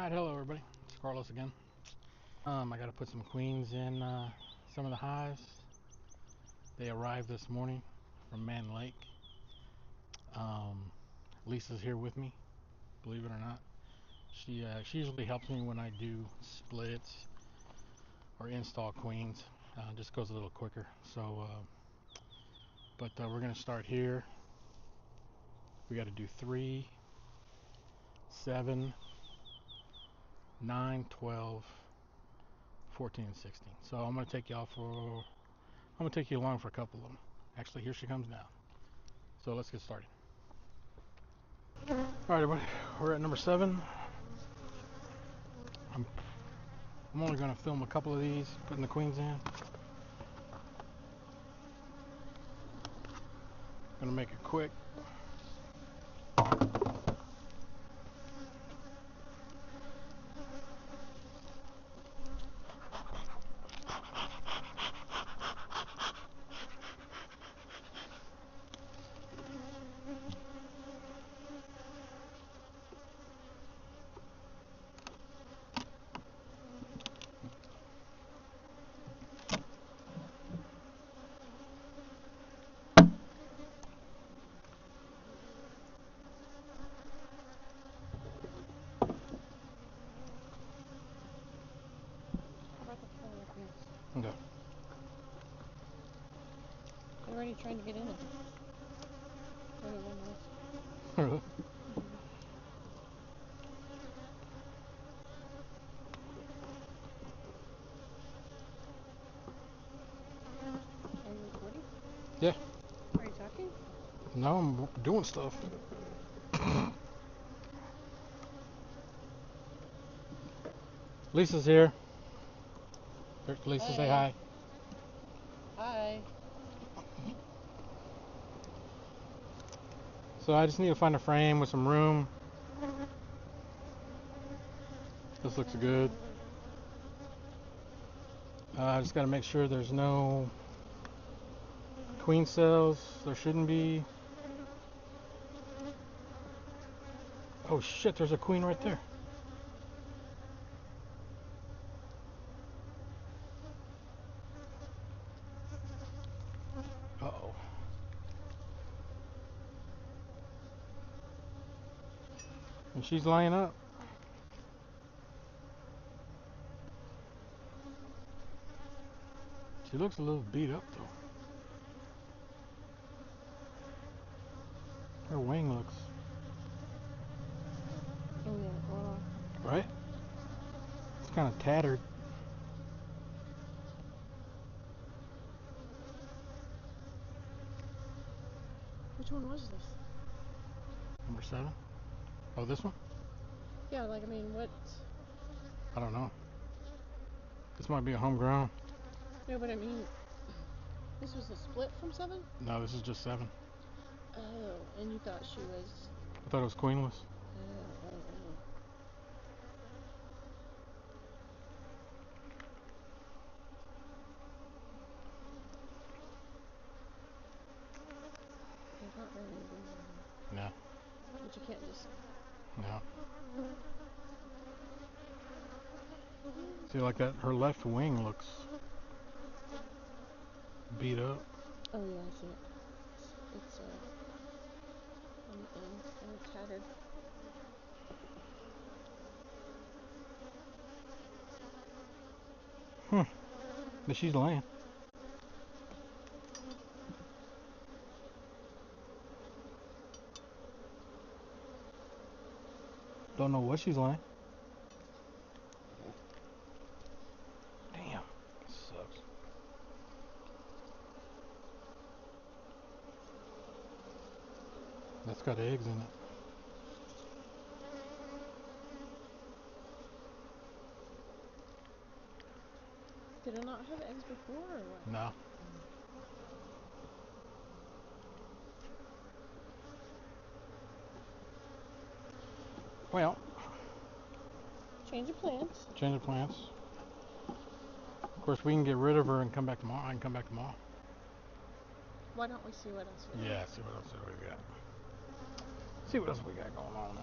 Alright, hello everybody. It's Carlos again. I gotta put some queens in some of the hives. They arrived this morning from Man Lake. Um, Lisa's here with me, believe it or not. She usually helps me when I do splits or install queens. Just goes a little quicker. But we're gonna start here. We gotta do 3, 7, 9, 12, 14, and 16. So I'm gonna take you along for a couple of them. Actually, here she comes now. So let's get started. Alright everybody, we're at number 7. I'm only going to film a couple of these, putting the queens in. Gonna make it quick. Okay. They're already trying to get in it. Really? Are you recording? Yeah. Are you talking? No, I'm doing stuff. Lisa's here. Lisa, Hi. say hi. Hi. So I just need to find a frame with some room. This looks good. I just got to make sure there's no queen cells. There shouldn't be. Oh shit, there's a queen right there. Uh-oh. And she's lying up. She looks a little beat up though. Her wing looks, Oh yeah, well, right? It's kind of tattered. which one was this? Number 7. Oh, this one? Yeah, like, I mean, what? I don't know. This might be a homegrown. No, but I mean, this was a split from 7? No, this is just 7. Oh, and you thought she was... I thought it was queenless. Oh. There's not very many bees in here. No. But you can't just... No. See, like that, her left wing looks beat up. Oh yeah, I see it. It's on the end, kind of tattered. But she's laying. Don't know what she's laying. Damn. Sucks. That's got eggs in it. Did it not have eggs before, or what? No. Well, Change of plans. change of plans. Of course, we can get rid of her and come back tomorrow. I can come back tomorrow. Why don't we see what else we have? Yeah, see what else we got. See what else we got going on.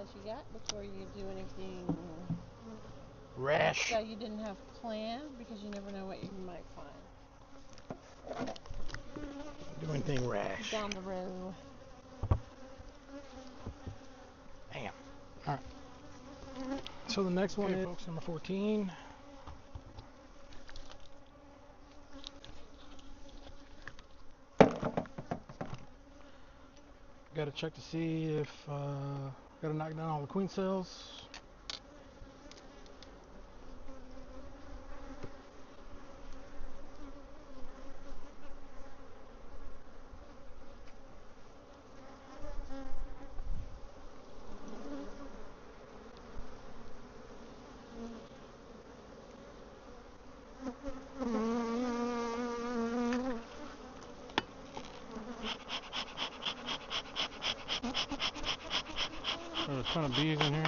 else you got before you do anything Rash. that you didn't have planned? Because you never know what you might find Do anything rash. down the road. Damn. Alright. So the next one is, folks, number 14. Got to check to see if got to knock down all the queen cells. There's a ton of bees in here.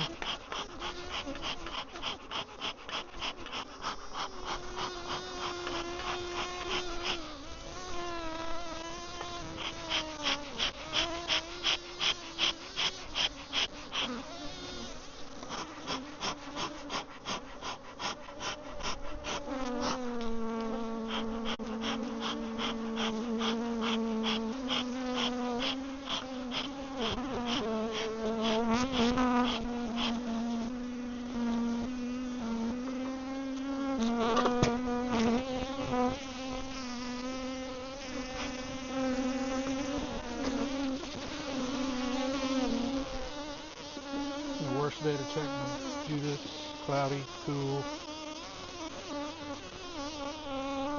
The worst day to check and do this. Cloudy, cool,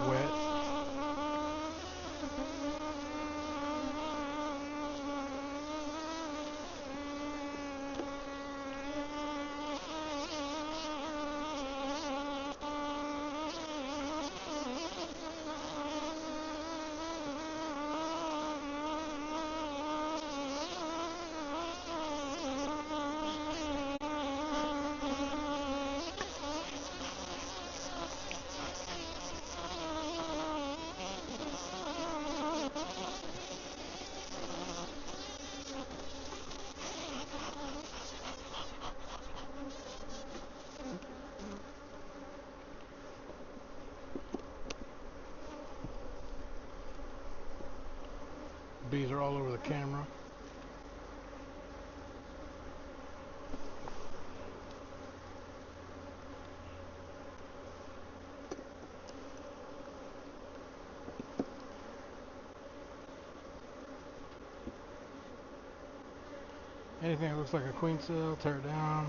wet. Bees are all over the camera. Anything that looks like a queen cell, tear it down.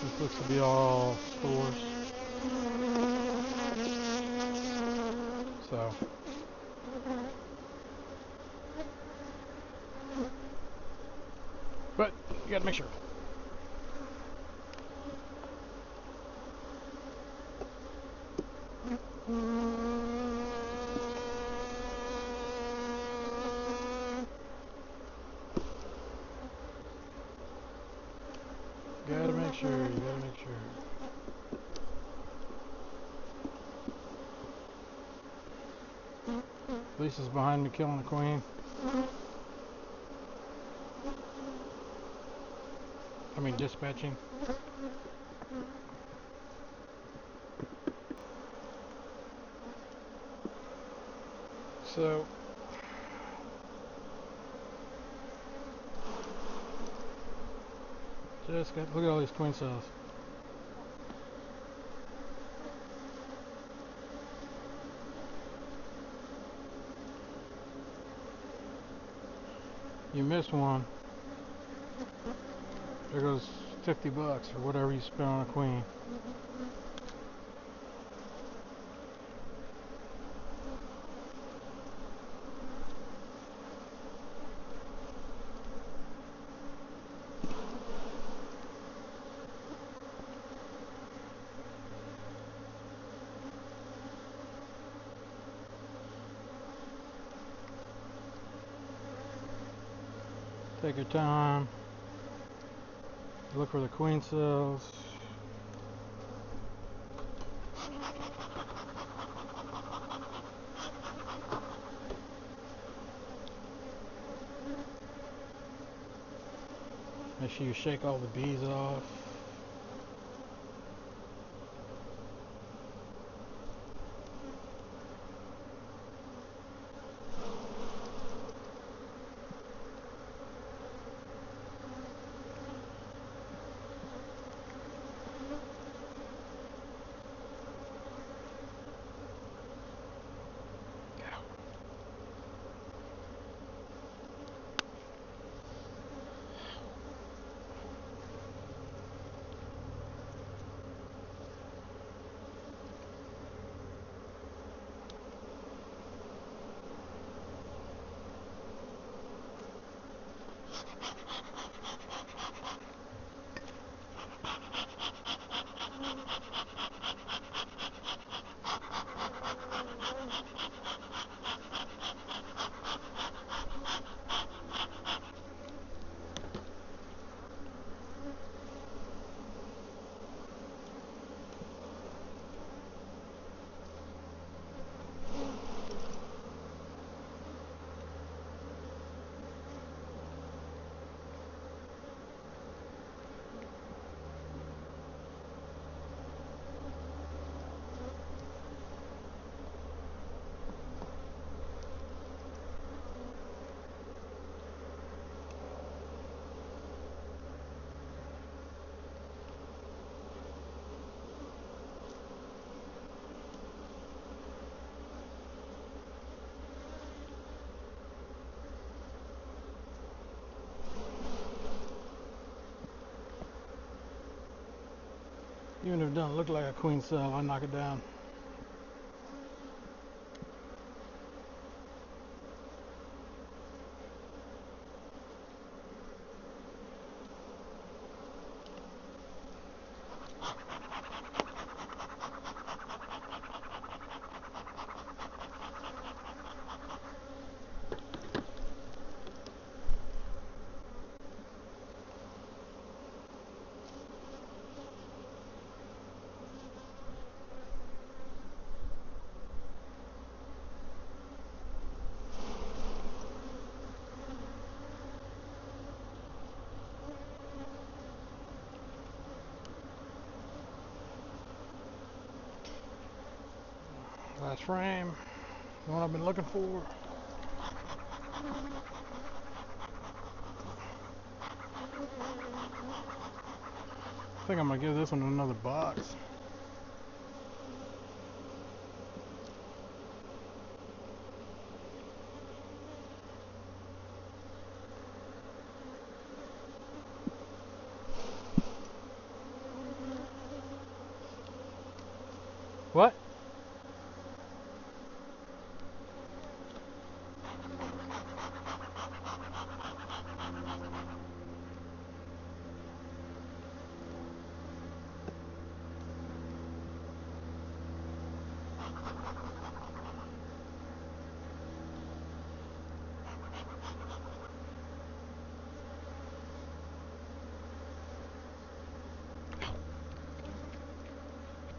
This looks to be all spores. So, but you gotta make sure. Gotta make sure, you gotta make sure. Lisa's behind me killing the queen. I mean dispatching. So just got, look at all these queen cells. You miss one, there goes $50 or whatever you spent on a queen. Take your time. Look for the queen cells. Make sure you shake all the bees off. Even if it doesn't look like a queen cell, I knock it down. Last frame, the one I've been looking for. I think I'm gonna give this one another box. What?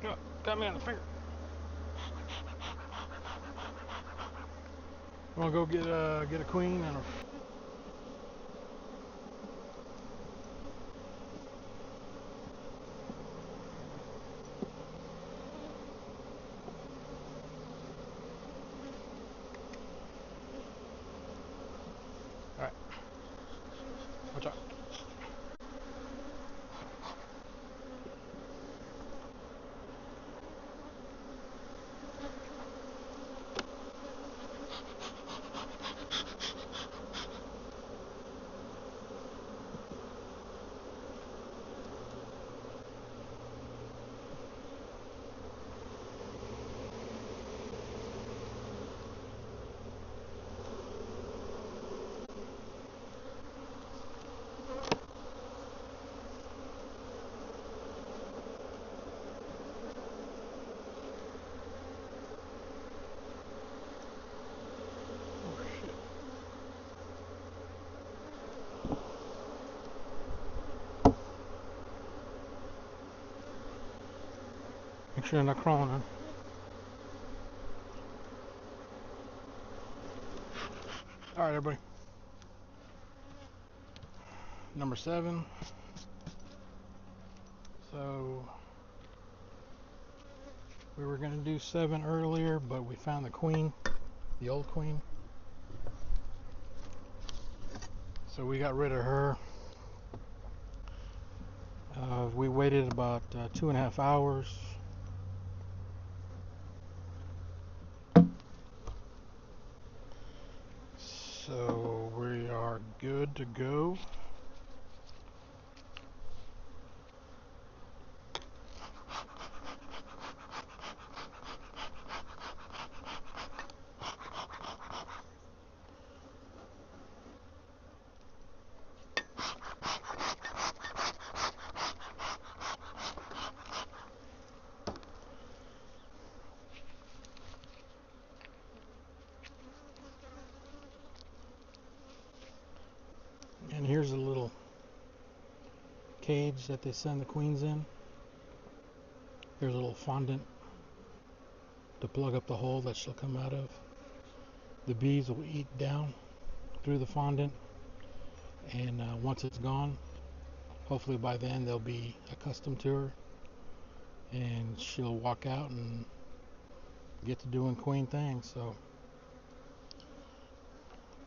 Oh, got me on the finger. I'm gonna go get a queen and a. All right, watch out. Make sure they're not crawling on. All right, everybody. Number 7. So we were gonna do 7 earlier, but we found the queen, the old queen. So we got rid of her. We waited about 2.5 hours. So we are good to go. And here's a little cage that they send the queens in. There's a little fondant to plug up the hole that she'll come out of. The bees will eat down through the fondant, and once it's gone, hopefully by then they'll be accustomed to her, and she'll walk out and get to doing queen things. So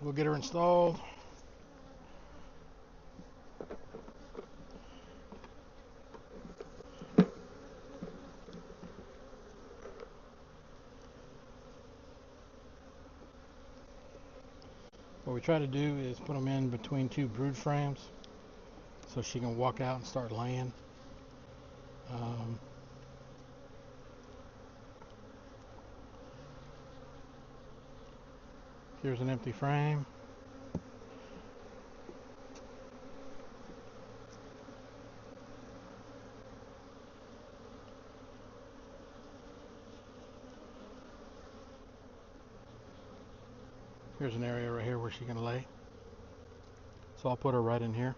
we'll get her installed. What we try to do is put them in between 2 brood frames so she can walk out and start laying. Here's an empty frame. Here's an area right here where she can lay. So I'll put her right in here.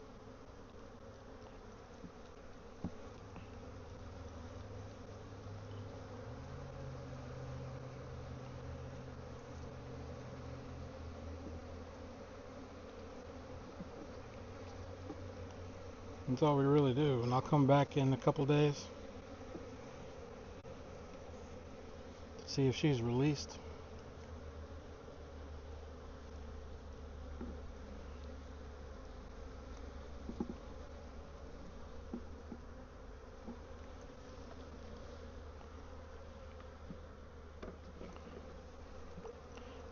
That's all we really do. And I'll come back in a couple days to see if she's released.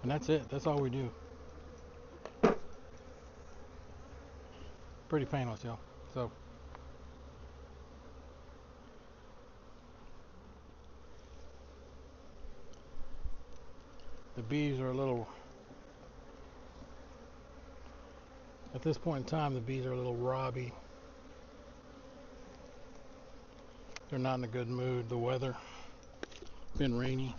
And that's it. That's all we do. Pretty painless, y'all. So the bees are a little, at this point in time, the bees are a little robby. They're not in a good mood. The weather, been rainy,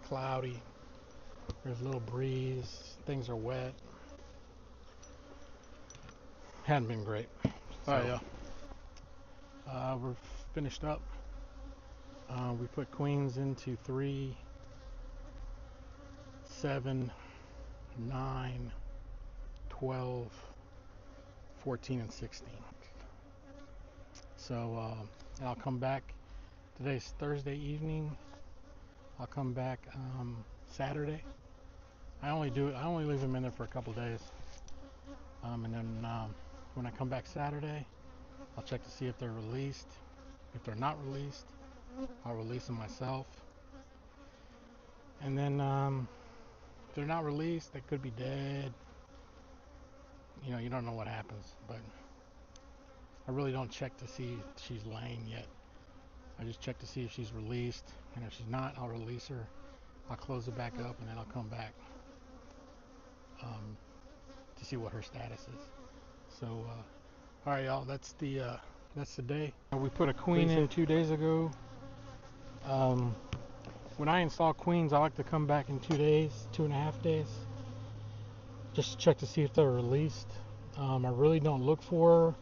cloudy. There's a little breeze. Things are wet. Hadn't been great. So, alright, yeah. We're finished up. We put queens into 3, 7, 9, 12, 14, and 16. So, and I'll come back. Today's Thursday evening. I'll come back Saturday. I only leave them in there for a couple days. And then when I come back Saturday, I'll check to see if they're released. If they're not released, I'll release them myself. And then if they're not released, they could be dead. You know, you don't know what happens. But I really don't check to see if she's laying yet. I just check to see if she's released. And if she's not, I'll release her. I'll close it back up, and then I'll come back to see what her status is. So, all right, y'all. That's the day. We put a queen in 2 days ago. When I install queens, I like to come back in 2 days, 2.5 days, just to check to see if they're released. I really don't look for her.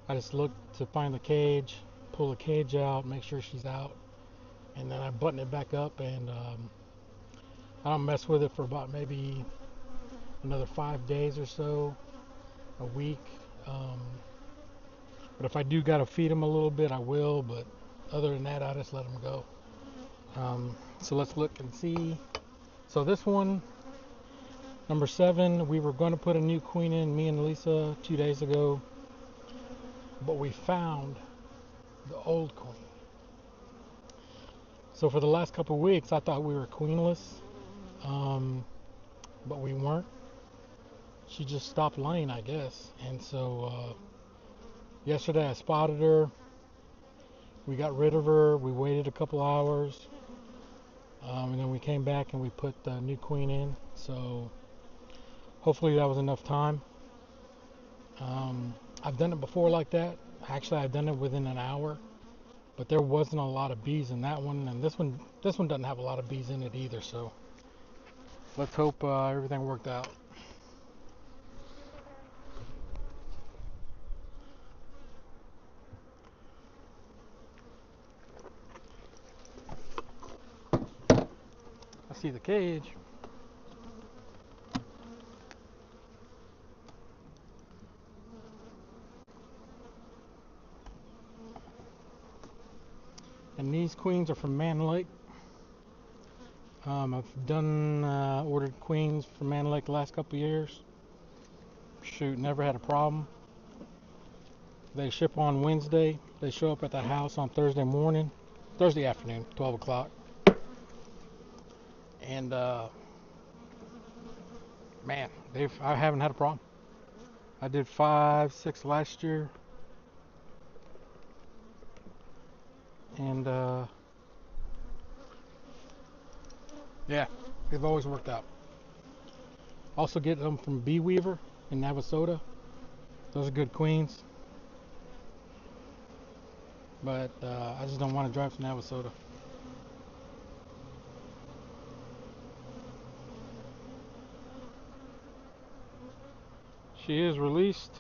I just look to find the cage, pull the cage out, make sure she's out, and then I button it back up, and I don't mess with it for about maybe another 5 days or so, a week. Um, but if I do gotta feed them a little bit, I will. But other than that, I just let them go. So let's look and see. So this one, number 7, we were going to put a new queen in, me and Lisa, 2 days ago, but we found the old queen. So for the last couple of weeks, I thought we were queenless, but we weren't. She just stopped laying, I guess. And so yesterday I spotted her. We got rid of her. We waited a couple hours, and then we came back and we put the new queen in. So hopefully that was enough time. I've done it before like that. Actually, I've done it within an hour, but there wasn't a lot of bees in that one, and this one doesn't have a lot of bees in it either. So let's hope everything worked out. I see the cage. And these queens are from Man Lake. I've done ordered queens from Man Lake the last couple of years. Shoot, never had a problem. They ship on Wednesday. They show up at the house on Thursday afternoon, 12 o'clock. And man, I haven't had a problem. I did 5, 6 last year, and yeah, they've always worked out. Also get them from Bee Weaver in Navasota. Those are good queens, but I just don't want to drive to Navasota. She is released,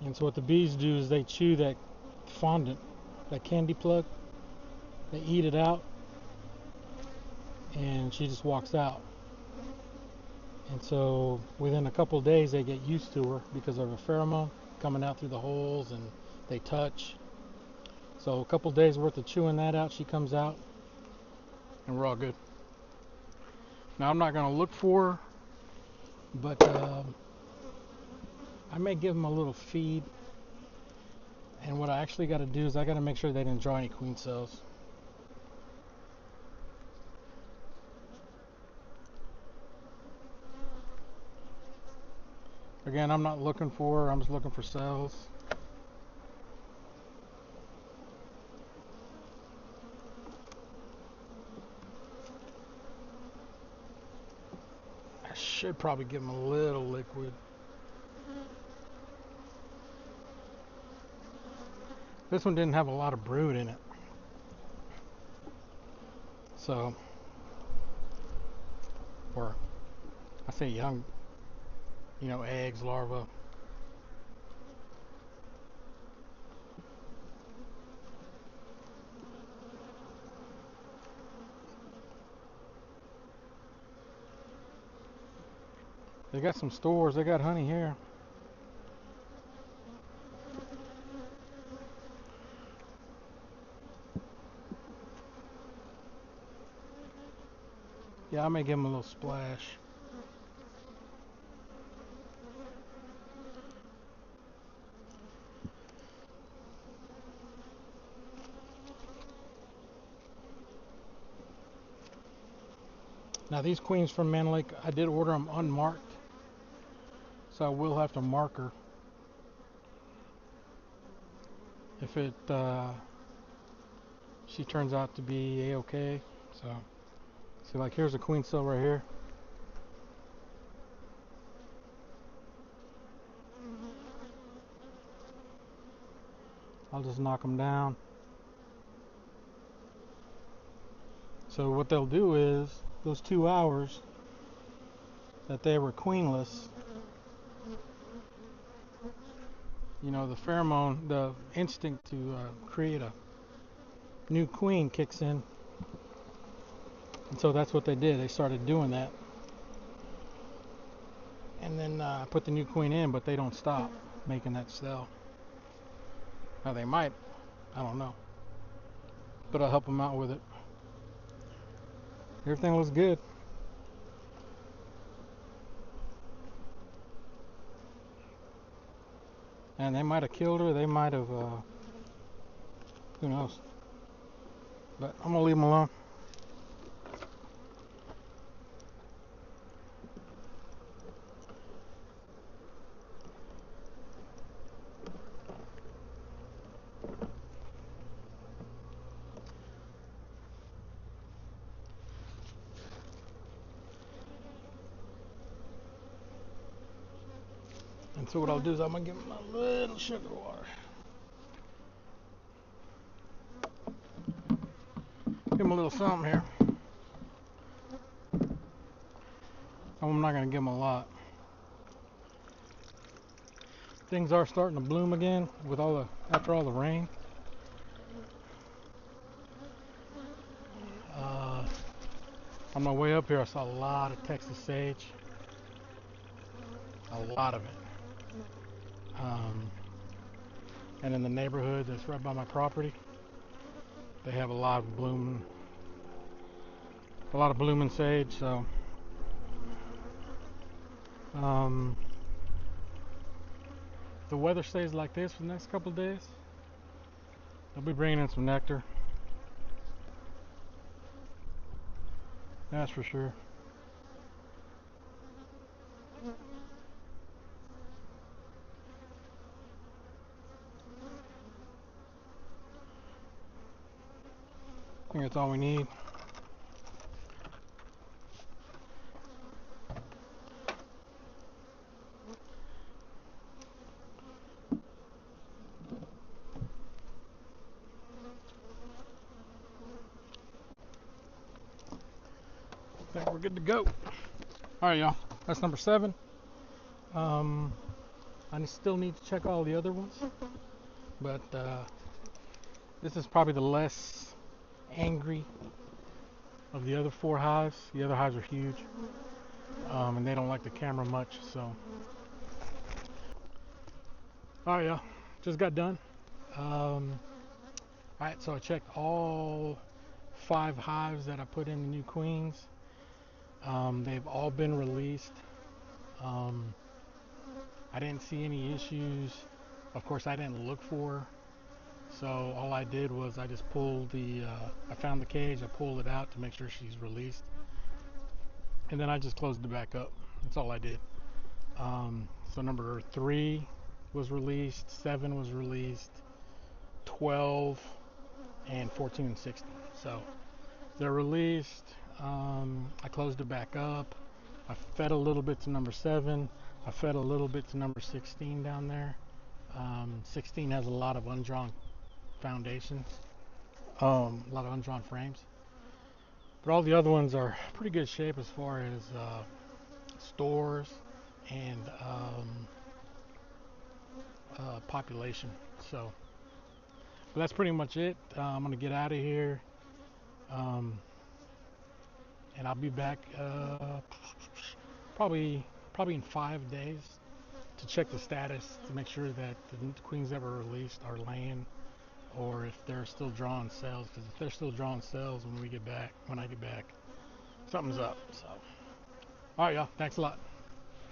and so what the bees do is they chew that fondant, that candy plug. They eat it out, and she just walks out. And so within a couple of days, they get used to her because of her pheromone coming out through the holes, and they touch. So a couple of days worth of chewing that out, she comes out, and we're all good. Now I'm not going to look for her, but I may give them a little feed. And what I actually got to do is I got to make sure they didn't draw any queen cells. Again, I'm not looking for her, I'm just looking for cells. I should probably give them a little liquid. This one didn't have a lot of brood in it. So, or I say young, eggs, larvae. They got some stores, they got honey here. Yeah, I may give them a little splash. Now these queens from Man Lake, I did order them unmarked, so I will have to mark her if she turns out to be a-okay. So, see, like here's a queen cell right here. I'll just knock them down. So what they'll do is those 2 hours that they were queenless, you know, the pheromone, the instinct to create a new queen kicks in. And so that's what they did. They started doing that. And then I put the new queen in, but they don't stop making that cell. Now they might, I don't know. But I'll help them out with it. Everything looks good. And they might have killed her. They might have, who knows. But I'm going to leave them alone. And so what I'll do is I'm going to give them a little sugar water. Give them a little something here. I'm not going to give them a lot. Things are starting to bloom again with after all the rain. On my way up here, I saw a lot of Texas sage. A lot of it. And in the neighborhood that's right by my property, they have a lot of blooming sage. So, if the weather stays like this for the next couple of days, they'll be bringing in some nectar. That's for sure. I think that's all we need. I think we're good to go. All right, y'all. That's number 7. I still need to check all the other ones, but this is probably the less angry of the other 4 hives. The other hives are huge, and they don't like the camera much. So, all right, y'all. Just got done. All right, so I checked all 5 hives that I put in the new queens. They've all been released. I didn't see any issues. Of course, I didn't look for. So all I did was I just pulled I found the cage, I pulled it out to make sure she's released. And then I just closed it back up. That's all I did. So number 3 was released, 7 was released, 12, and 14 and 16. So they're released. I closed it back up. I fed a little bit to number 7. I fed a little bit to number 16 down there. 16 has a lot of undrawn foundations, a lot of undrawn frames. But all the other ones are pretty good shape as far as stores and population. So but that's pretty much it. I'm gonna get out of here, um, and I'll be back probably in 5 days to check the status to make sure that the queens that were released are laying, or if they're still drawing cells. Because if they're still drawing cells when I get back, something's up. So, all right, y'all. Thanks a lot.